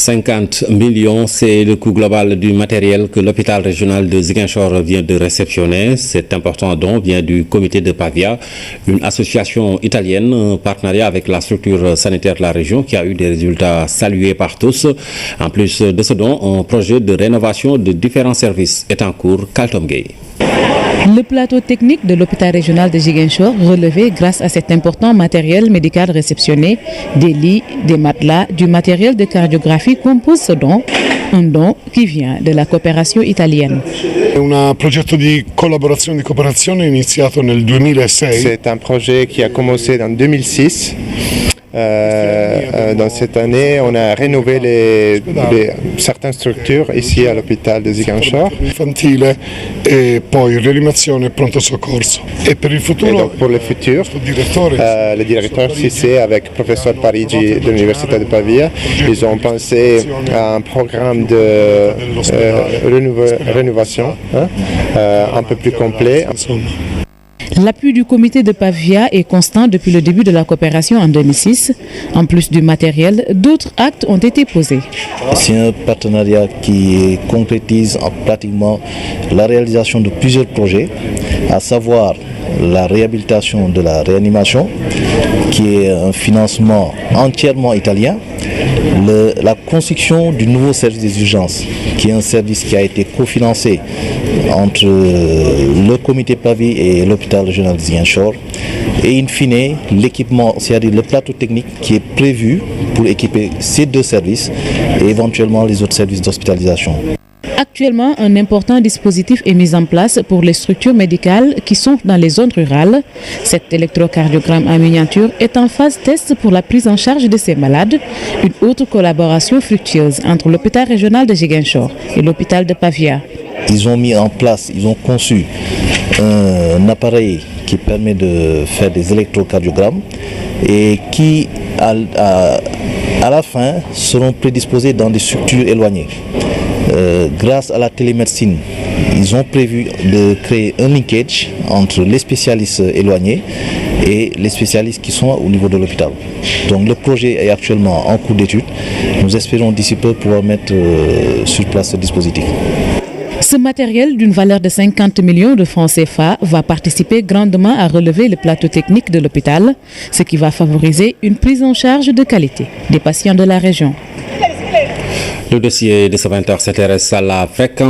50 millions, c'est le coût global du matériel que l'hôpital régional de Ziguinchor vient de réceptionner. Cet important don vient du comité de Pavia, une association italienne en partenariat avec la structure sanitaire de la région qui a eu des résultats salués par tous. En plus de ce don, un projet de rénovation de différents services est en cours. Kaltom Gueye. Le plateau technique de l'hôpital régional de Ziguinchor relevé grâce à cet important matériel médical réceptionné, des lits, des matelas, du matériel de cardiographie compose ce don, un don qui vient de la coopération italienne. Un projet de collaboration et de coopération initié en 2006. C'est un projet qui a commencé en 2006. Dans cette année, on a rénové certaines structures ici à l'hôpital de Ziguinchor. Infantile et poi rianimazione e pronto soccorso. Et pour le futur, le directeur CIC avec le professeur Parigi de l'université de Pavia, ils ont pensé à un programme de rénovation un peu plus complet. L'appui du comité de Pavia est constant depuis le début de la coopération en 2006. En plus du matériel, d'autres actes ont été posés. C'est un partenariat qui concrétise pratiquement la réalisation de plusieurs projets, à savoir la réhabilitation de la réanimation, qui est un financement entièrement italien, la construction du nouveau service des urgences, qui est un service qui a été cofinancé entre le comité Pavi et l'hôpital régional de Ziguinchor, et in fine l'équipement, c'est-à-dire le plateau technique qui est prévu pour équiper ces deux services et éventuellement les autres services d'hospitalisation. Actuellement, un important dispositif est mis en place pour les structures médicales qui sont dans les zones rurales. Cet électrocardiogramme en miniature est en phase test pour la prise en charge de ces malades. Une autre collaboration fructueuse entre l'hôpital régional de Ziguinchor et l'hôpital de Pavia. Ils ont mis en place, ils ont conçu un appareil qui permet de faire des électrocardiogrammes et qui, à la fin, seront prédisposés dans des structures éloignées. Grâce à la télémédecine, ils ont prévu de créer un linkage entre les spécialistes éloignés et les spécialistes qui sont au niveau de l'hôpital. Donc le projet est actuellement en cours d'étude. Nous espérons d'ici peu pouvoir mettre sur place ce dispositif. Ce matériel d'une valeur de 50 millions de francs CFA va participer grandement à relever le plateau technique de l'hôpital, ce qui va favoriser une prise en charge de qualité des patients de la région. Le dossier de ce 20h s'intéresse à la fréquence